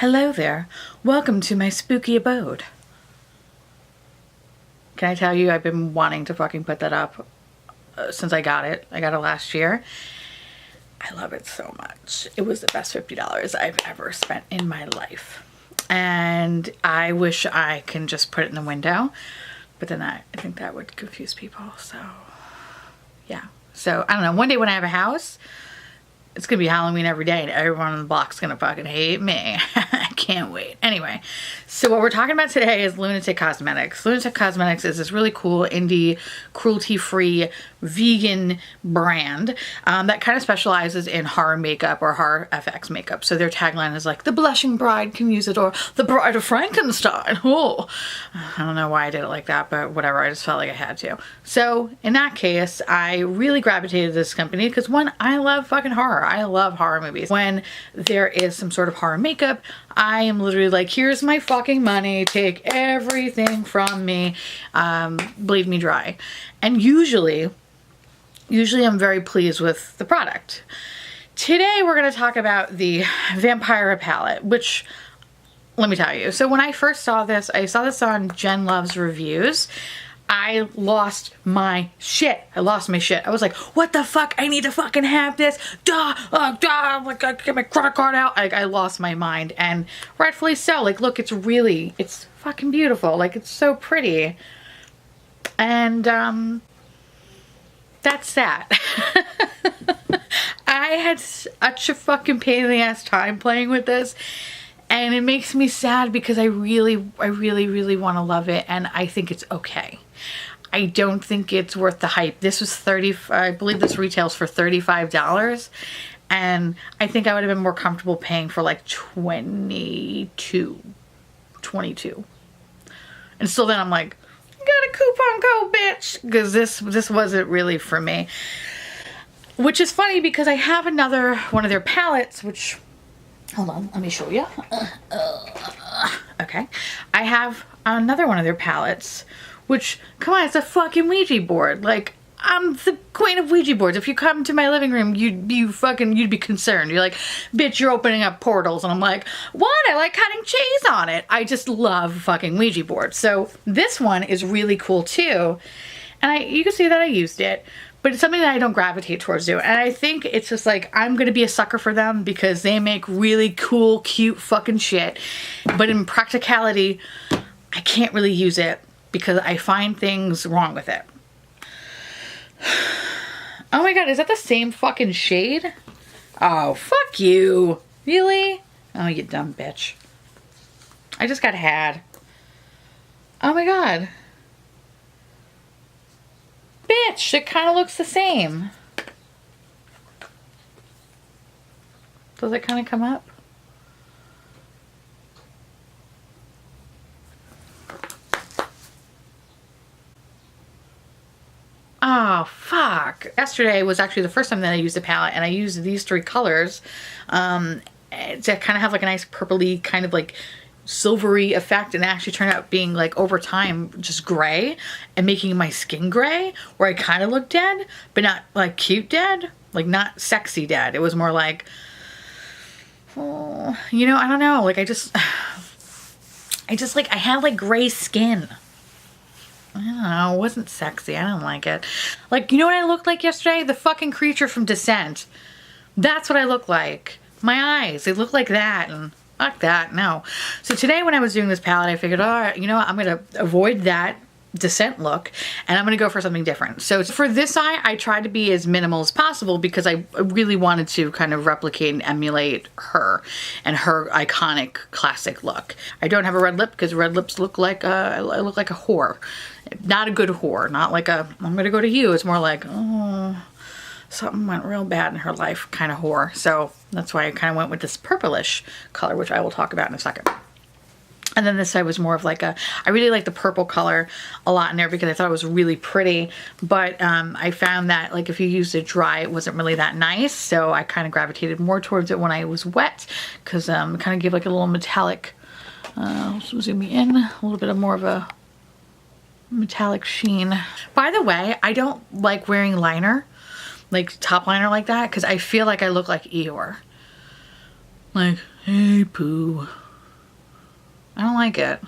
Hello there. Welcome to my spooky abode. Can I tell you, I've been wanting to fucking put that up since I got it. I got it last year. I love it so much. It was the best $50 I've ever spent in my life. And I wish I can just put it in the window, but then I think that would confuse people. So yeah. So I don't know. One day when I have a house, it's gonna be Halloween every day and everyone on the block's gonna fucking hate me. I can't wait. Anyway, so what we're talking about today is LunatiCK Cosmetics. LunatiCK Cosmetics is this really cool indie, cruelty-free, vegan brand that kind of specializes in horror makeup or horror FX makeup. So their tagline is like, the blushing bride can use it, or the bride of Frankenstein. Oh, I don't know why I did it like that, but whatever. I just felt like I had to. So in that case, I really gravitated to this company because one, I love fucking horror. I love horror movies. When there is some sort of horror makeup, I am literally like, here's my fucking money, take everything from me, bleed me dry. And usually I'm very pleased with the product. Today we're going to talk about the Vampira palette, which, let me tell you, so when I first saw this, I saw this on Jen Love's reviews. I lost my shit. I lost my shit. I was like, what the fuck? I need to fucking have this. Duh. Like, I get my credit card out. I lost my mind, and rightfully so. Like, look, it's fucking beautiful. Like, it's so pretty. And, that's that. I had such a fucking pain in the ass time playing with this. And it makes me sad because I really want to love it, and I think it's okay. I don't think it's worth the hype. This was I believe this retails for $35, and I think I would have been more comfortable paying for like 22. And still then I'm like, got a coupon code, bitch, because this wasn't really for me. Which is funny because I have another one of their palettes, which, hold on, let me show you. Okay. I have another one of their palettes, which, come on, it's a fucking Ouija board. Like, I'm the queen of Ouija boards. If you come to my living room, you'd be concerned. You're like, bitch, you're opening up portals. And I'm like, what? I like cutting cheese on it. I just love fucking Ouija boards. So this one is really cool too. And you can see that I used it. But it's something that I don't gravitate towards doing. And I think it's just like, I'm going to be a sucker for them because they make really cool, cute fucking shit. But in practicality, I can't really use it because I find things wrong with it. Oh my god, is that the same fucking shade? Oh, fuck you. Really? Oh, you dumb bitch. I just got had. Oh my god. Bitch, it kind of looks the same. Does it kind of come up? Oh, fuck. Yesterday was actually the first time that I used a palette, and I used these three colors to kind of have like a nice purpley kind of like silvery effect, and actually turned out being like over time just gray and making my skin gray, where I kind of look dead, but not like cute dead, like not sexy dead. It was more like, oh, you know, I don't know, like I had like gray skin. I don't know, it wasn't sexy. I don't like it. Like, you know what I looked like yesterday? The fucking creature from Descent. That's what I look like. My eyes, they look like that, and fuck that, no. So today when I was doing this palette, I figured, all right, you know what, I'm going to avoid that Descent look, and I'm going to go for something different. So for this eye, I tried to be as minimal as possible because I really wanted to kind of replicate and emulate her and her iconic classic look. I don't have a red lip because red lips look like I look like a whore. Not a good whore, not like a, I'm going to go to you. It's more like, oh, something went real bad in her life kind of whore. So that's why I kind of went with this purplish color, which I will talk about in a second. And then this side was more of like I really like the purple color a lot in there because I thought it was really pretty. But I found that like if you used it dry, it wasn't really that nice. So I kind of gravitated more towards it when I was wet because it kind of gave like a little metallic, zoom me in, a little bit of more of a metallic sheen. By the way, I don't like wearing liner, like top liner like that, because I feel like I look like Eeyore. Like, hey Pooh, I don't like it.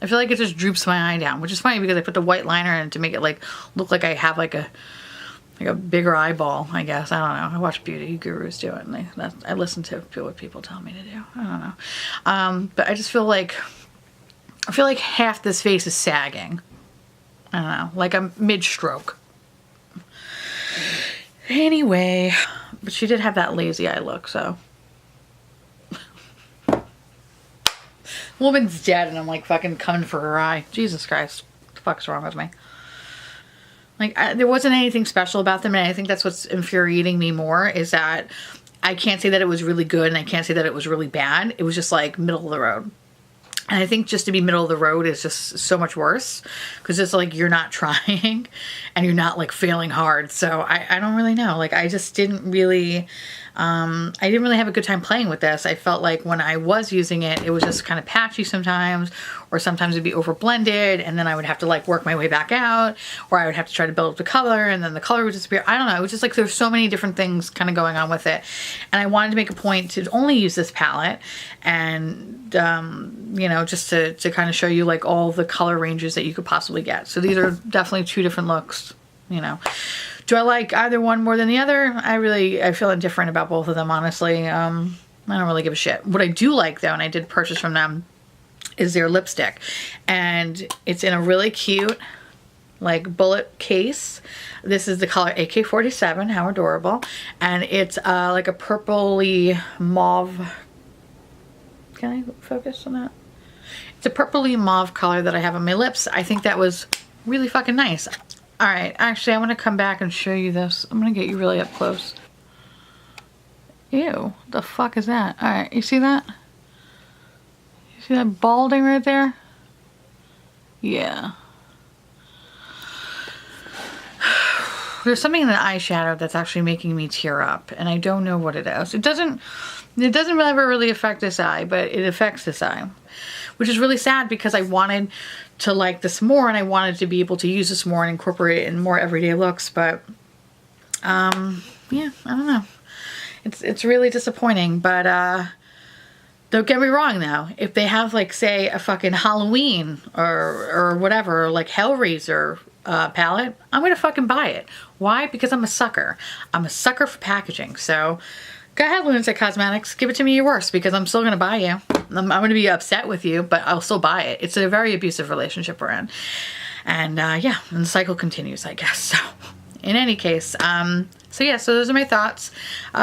I feel like it just droops my eye down, which is funny because I put the white liner in to make it like look like I have like a bigger eyeball, I guess. I don't know. I watch beauty gurus do it, and I listen to what people tell me to do. I don't know. But I just feel like half this face is sagging. I don't know, like I'm mid-stroke. Anyway, but she did have that lazy eye look, so. Woman's dead and I'm like fucking coming for her eye. Jesus Christ. What the fuck's wrong with me? Like, there wasn't anything special about them, and I think that's what's infuriating me more, is that I can't say that it was really good and I can't say that it was really bad. It was just like middle of the road. And I think just to be middle of the road is just so much worse, because it's like you're not trying and you're not like failing hard. So I don't really know. Like, I just didn't really, I didn't really have a good time playing with this. I felt like when I was using it, it was just kind of patchy sometimes, or sometimes it'd be over blended and then I would have to like work my way back out, or I would have to try to build up the color and then the color would disappear. I don't know. It was just like there's so many different things kind of going on with it. And I wanted to make a point to only use this palette and, you know, just to kind of show you like all the color ranges that you could possibly get. So these are definitely two different looks, you know. Do I like either one more than the other? I feel indifferent about both of them, honestly. I don't really give a shit. What I do like though, and I did purchase from them, is their lipstick. And it's in a really cute like bullet case. This is the color AK-47, how adorable. And it's like a purpley mauve. Can I focus on that? It's a purpley mauve color that I have on my lips. I think that was really fucking nice. All right, actually, I'm gonna come back and show you this. I'm gonna get you really up close. Ew, the fuck is that? All right, you see that? You see that balding right there? Yeah. There's something in the eyeshadow that's actually making me tear up, and I don't know what it is. It doesn't ever really affect this eye, but it affects this eye, which is really sad because I wanted to like this more and I wanted to be able to use this more and incorporate it in more everyday looks, but yeah, I don't know. It's really disappointing, but don't get me wrong though. If they have like, say, a fucking Halloween or whatever, like Hellraiser palette, I'm gonna fucking buy it. Why? Because I'm a sucker. I'm a sucker for packaging. So go ahead, LunatiCK Cosmetics, give it to me your worst, because I'm still gonna buy you. I'm gonna be upset with you, but I'll still buy it. It's a very abusive relationship we're in. And yeah, and the cycle continues, I guess. So in any case, so yeah, so those are my thoughts. So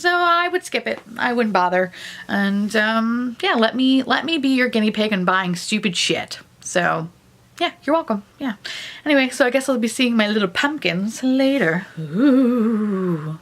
I would skip it. I wouldn't bother. And yeah, let me be your guinea pig in buying stupid shit. So yeah, you're welcome. Yeah. Anyway, so I guess I'll be seeing my little pumpkins later. Ooh.